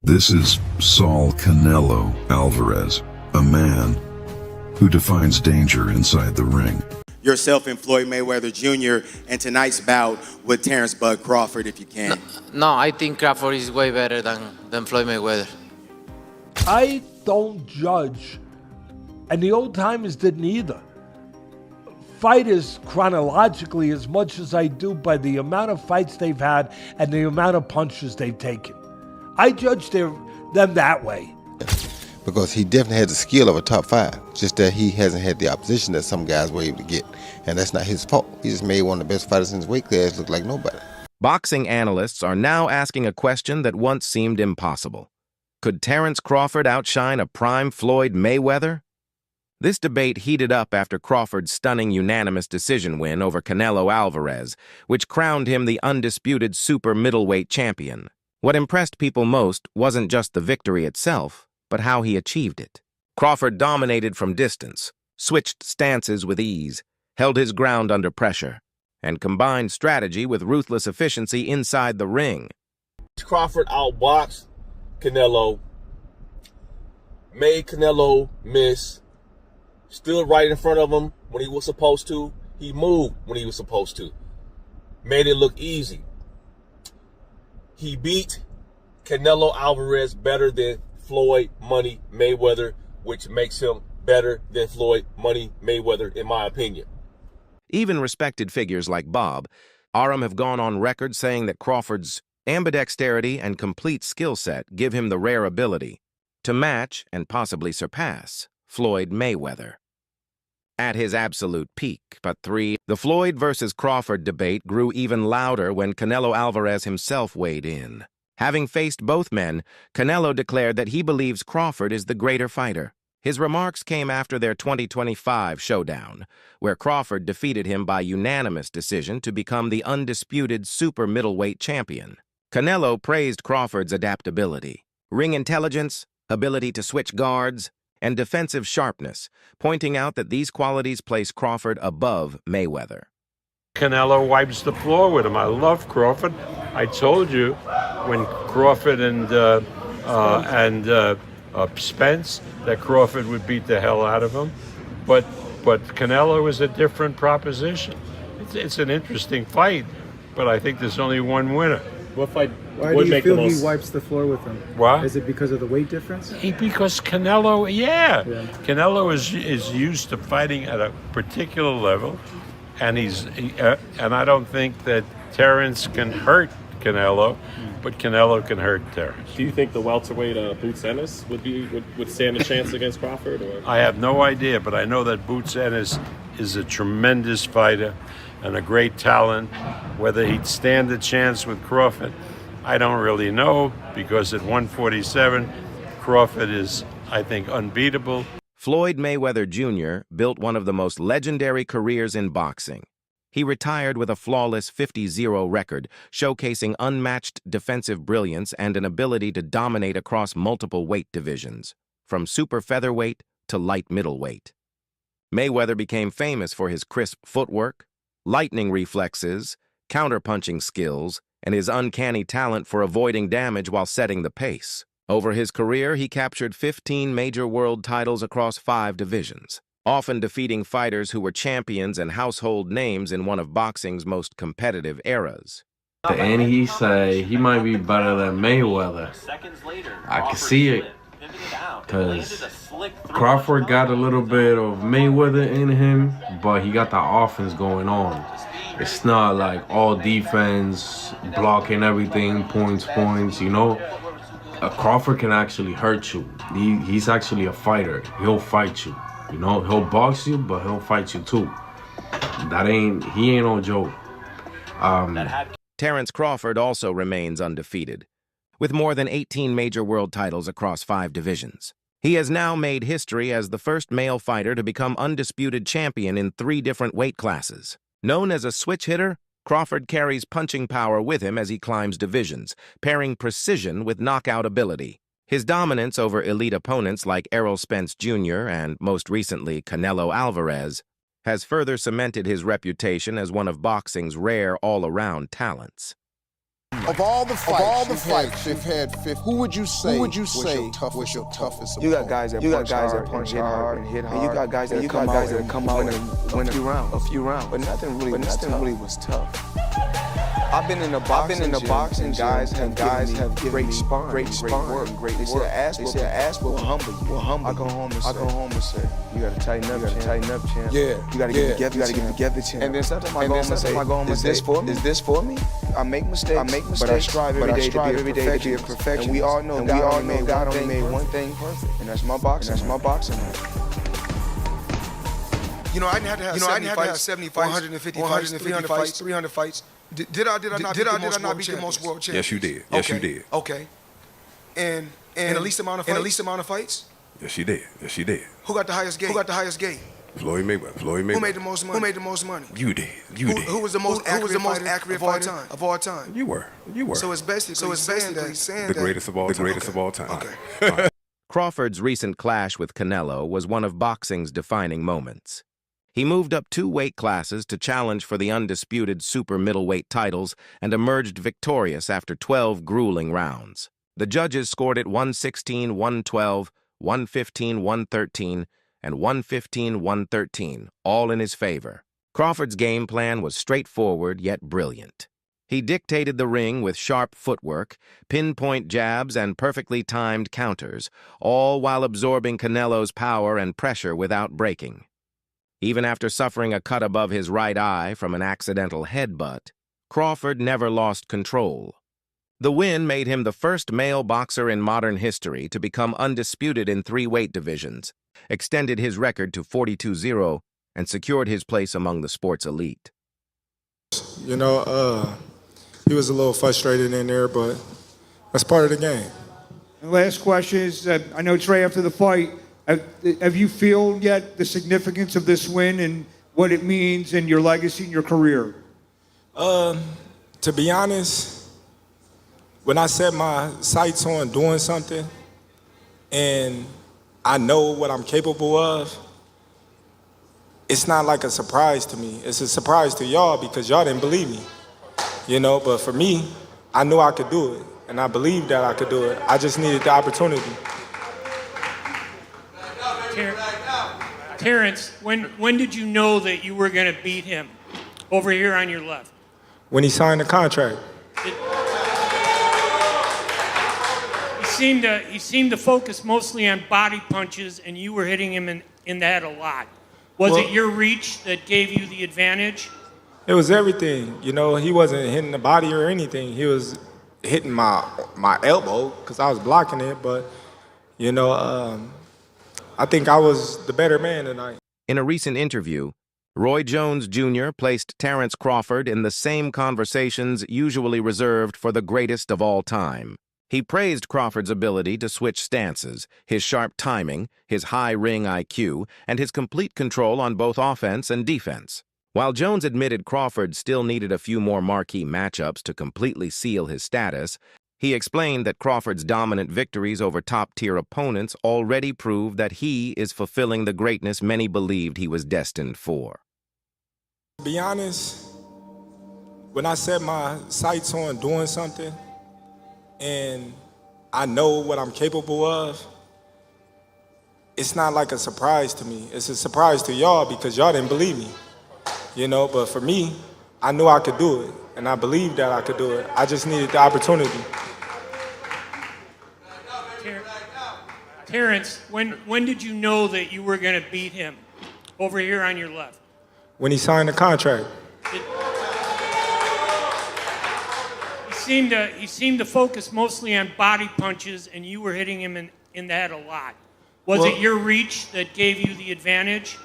This is Saul Canelo Alvarez, a man who defines danger inside the ring. Yourself and Floyd Mayweather Jr. and tonight's bout with Terence "Bud" Crawford, if you can. No, I think Crawford is way better than Floyd Mayweather. I don't judge, and the old timers didn't either, fighters chronologically as much as I do by the amount of fights they've had and the amount of punches they've taken. I judge them that way. Because he definitely had the skill of a top five, just that he hasn't had the opposition that some guys were able to get. And that's not his fault. He just made one of the best fighters in his weight class look like nobody. Boxing analysts are now asking a question that once seemed impossible. Could Terence Crawford outshine a prime Floyd Mayweather? This debate heated up after Crawford's stunning unanimous decision win over Canelo Alvarez, which crowned him the undisputed super middleweight champion. What impressed people most wasn't just the victory itself, but how he achieved it. Crawford dominated from distance, switched stances with ease, held his ground under pressure, and combined strategy with ruthless efficiency inside the ring. Crawford outboxed Canelo, made Canelo miss, stood right in front of him when he was supposed to. He moved when he was supposed to. Made it look easy. He beat Canelo Alvarez better than Floyd Money Mayweather, which makes him better than Floyd Money Mayweather, in my opinion. Even respected figures like Bob Arum have gone on record saying that Crawford's ambidexterity and complete skill set give him the rare ability to match and possibly surpass Floyd Mayweather. At his absolute peak, the Floyd versus Crawford debate grew even louder when Canelo Alvarez himself weighed in. Having faced both men, Canelo declared that he believes Crawford is the greater fighter. His remarks came after their 2025 showdown, where Crawford defeated him by unanimous decision to become the undisputed super middleweight champion. Canelo praised Crawford's adaptability, ring intelligence, ability to switch guards, and defensive sharpness, pointing out that these qualities place Crawford above Mayweather. Canelo wipes the floor with him. I love Crawford. I told you when Crawford and Spence that Crawford would beat the hell out of him, but Canelo is a different proposition. It's an interesting fight, but I think there's only one winner. What fight? Why do you feel he wipes the floor with him? Why? Is it because of the weight difference? Because Canelo, Canelo is used to fighting at a particular level, and and I don't think that Terence can hurt Canelo, but Canelo can hurt Terence. Do you think the welterweight Boots Ennis would stand a chance against Crawford? Or? I have no idea, but I know that Boots Ennis is a tremendous fighter and a great talent. Whether he'd stand a chance with Crawford, I don't really know, because at 147, Crawford is, I think, unbeatable. Floyd Mayweather Jr. built one of the most legendary careers in boxing. He retired with a flawless 50-0 record, showcasing unmatched defensive brilliance and an ability to dominate across multiple weight divisions, from super featherweight to light middleweight. Mayweather became famous for his crisp footwork, lightning reflexes, counterpunching skills, and his uncanny talent for avoiding damage while setting the pace. Over his career, he captured 15 major world titles across 5 divisions, often defeating fighters who were champions and household names in one of boxing's most competitive eras. And he say he might be better than Mayweather. I can see it, because Crawford got a little bit of Mayweather in him, but he got the offense going on. It's not like all defense, blocking everything, points, you know. Crawford can actually hurt you. He's actually a fighter. He'll fight you. You know, he'll box you, but he'll fight you too. He ain't no joke. Terence Crawford also remains undefeated, with more than 18 major world titles across 5 divisions. He has now made history as the first male fighter to become undisputed champion in 3 different weight classes. Known as a switch hitter, Crawford carries punching power with him as he climbs divisions, pairing precision with knockout ability. His dominance over elite opponents like Errol Spence Jr. and, most recently, Canelo Alvarez has further cemented his reputation as one of boxing's rare all-around talents. Of all the fights you've had 50, who would you say was your toughest opponent? You got guys that punch hard and hit hard. And you got guys that come out and win a few rounds. But nothing really was tough. I've been in the boxing. Guys have given great sparring, great work. They say ass will humble you. I go home and say, you gotta tighten up, champ. Yeah. You gotta get together, champ. And then sometimes I go home and say, is this for me? I make mistakes, but I strive every day to be a perfection. And we all know God only made one thing perfect, and that's my boxing. You know, I didn't have to have 70 fights, 150 fights, 300 fights. Did I not be the most world champions? Yes, you did. Yes, you did. Okay. And the least amount of fights? Yes, you did. Yes, you did. Who got the highest gate? Floyd Mayweather. Who made the most money? You did. Who was the most accurate fighter of all time? You were. So it's basically saying the greatest of all time. Okay. Crawford's recent clash with Canelo was one of boxing's defining moments. He moved up 2 weight classes to challenge for the undisputed super middleweight titles and emerged victorious after 12 grueling rounds. The judges scored it 116-112, 115-113, and 115-113, all in his favor. Crawford's game plan was straightforward yet brilliant. He dictated the ring with sharp footwork, pinpoint jabs, and perfectly timed counters, all while absorbing Canelo's power and pressure without breaking. Even after suffering a cut above his right eye from an accidental headbutt, Crawford never lost control. The win made him the first male boxer in modern history to become undisputed in 3 weight divisions, extended his record to 42-0, and secured his place among the sport's elite. You know, he was a little frustrated in there, but that's part of the game. And last question is, I know Trey, after the fight, have you feel yet the significance of this win and what it means in your legacy and your career? To be honest, when I set my sights on doing something and I know what I'm capable of, it's not like a surprise to me. It's a surprise to y'all because y'all didn't believe me, you know, but for me, I knew I could do it and I believed that I could do it. I just needed the opportunity. Terence, when did you know that you were going to beat him? Over here on your left. When he signed the contract. He seemed to focus mostly on body punches, and you were hitting him in the head a lot. Was it your reach that gave you the advantage? It was everything. You know, he wasn't hitting the body or anything. He was hitting my elbow because I was blocking it, but, you know, I think I was the better man tonight. In a recent interview, Roy Jones Jr. placed Terence Crawford in the same conversations usually reserved for the greatest of all time. He praised Crawford's ability to switch stances, his sharp timing, his high ring IQ, and his complete control on both offense and defense. While Jones admitted Crawford still needed a few more marquee matchups to completely seal his status, he explained that Crawford's dominant victories over top-tier opponents already proved that he is fulfilling the greatness many believed he was destined for. To be honest, when I set my sights on doing something and I know what I'm capable of, it's not like a surprise to me. It's a surprise to y'all because y'all didn't believe me, you know, but for me, I knew I could do it and I believed that I could do it. I just needed the opportunity. Terence, when did you know that you were going to beat him? Over here on your left. When he signed the contract. He seemed to focus mostly on body punches, and you were hitting him in the head a lot. Was it your reach that gave you the advantage?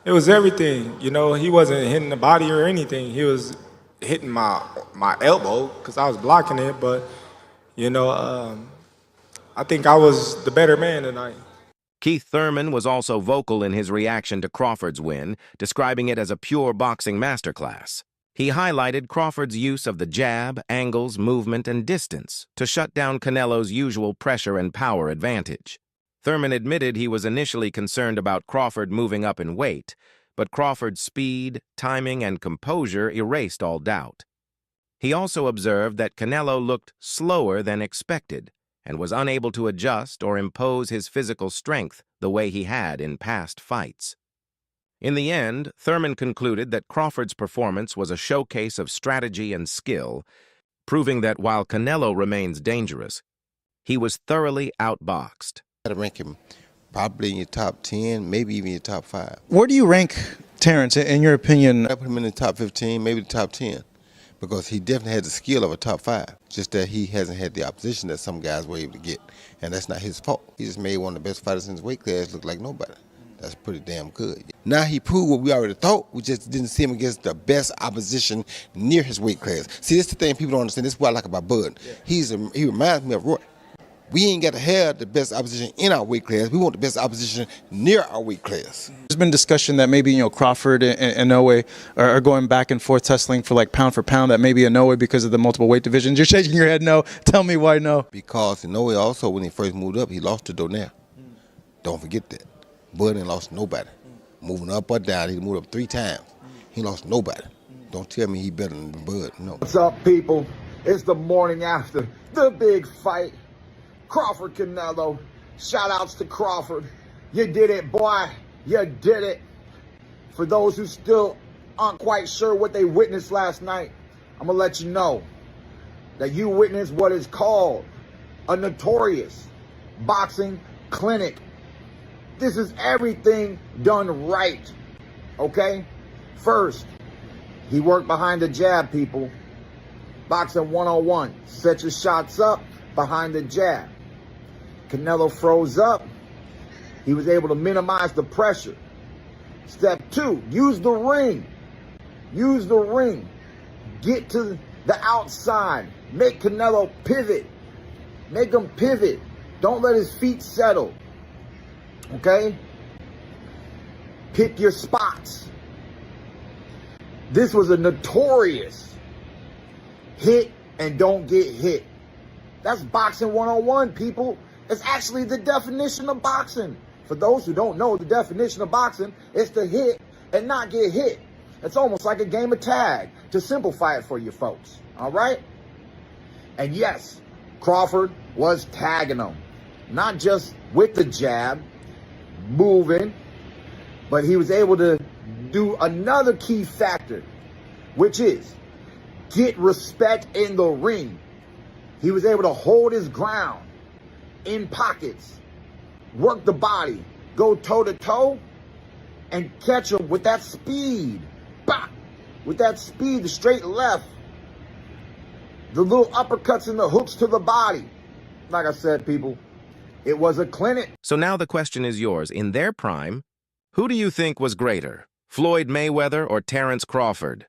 It was everything. You know, he wasn't hitting the body or anything. He was hitting my elbow because I was blocking it, but, you know, I think I was the better man tonight. Keith Thurman was also vocal in his reaction to Crawford's win, describing it as a pure boxing masterclass. He highlighted Crawford's use of the jab, angles, movement, and distance to shut down Canelo's usual pressure and power advantage. Thurman admitted he was initially concerned about Crawford moving up in weight, but Crawford's speed, timing, and composure erased all doubt. He also observed that Canelo looked slower than expected and was unable to adjust or impose his physical strength the way he had in past fights. In the end, Thurman concluded that Crawford's performance was a showcase of strategy and skill, proving that while Canelo remains dangerous, he was thoroughly outboxed. I'd rank him probably in your top 10, maybe even your top 5. Where do you rank Terence, in your opinion? I put him in the top 15, maybe the top 10, because he definitely has the skill of a top 5. Just that he hasn't had the opposition that some guys were able to get, and that's not his fault. He just made one of the best fighters in his weight class look like nobody. That's pretty damn good. Now he proved what we already thought. We just didn't see him against the best opposition near his weight class. See, this is the thing people don't understand. This is what I like about Bud. He reminds me of Roy. We ain't got to have the best opposition in our weight class. We want the best opposition near our weight class. There's been discussion that maybe, Crawford and Inoue are going back and forth tussling for pound for pound, that maybe Inoue because of the multiple weight divisions. You're shaking your head no. Tell me why no. Because Inoue also, when he first moved up, he lost to Donaire. Don't forget that. Bud ain't lost nobody. Moving up or down, he moved up 3 times. He lost nobody. Don't tell me he better than Bud, no. What's up, people? It's the morning after the big fight. Crawford Canelo. Shout outs to Crawford. You did it, boy. You did it. For those who still aren't quite sure what they witnessed last night, I'm going to let you know that you witnessed what is called a notorious boxing clinic. This is everything done right, okay? First, he worked behind the jab, people. Boxing 101. Set your shots up behind the jab. Canelo froze up. He was able to minimize the pressure. Step 2, use the ring. Use the ring. Get to the outside. Make Canelo pivot. Make him pivot. Don't let his feet settle. Okay? Pick your spots. This was a notorious hit and don't get hit. That's boxing 101, people. It's actually the definition of boxing. For those who don't know the definition of boxing, it's to hit and not get hit. It's almost like a game of tag, to simplify it for you folks. All right? And yes, Crawford was tagging him. Not just with the jab, moving, but he was able to do another key factor, which is get respect in the ring. He was able to hold his ground in pockets, work the body, go toe-to-toe, and catch him with that speed. Bah! With that speed, the straight left, the little uppercuts and the hooks to the body. Like I said, people, it was a clinic. So now the question is yours. In their prime, who do you think was greater, Floyd Mayweather or Terence Crawford?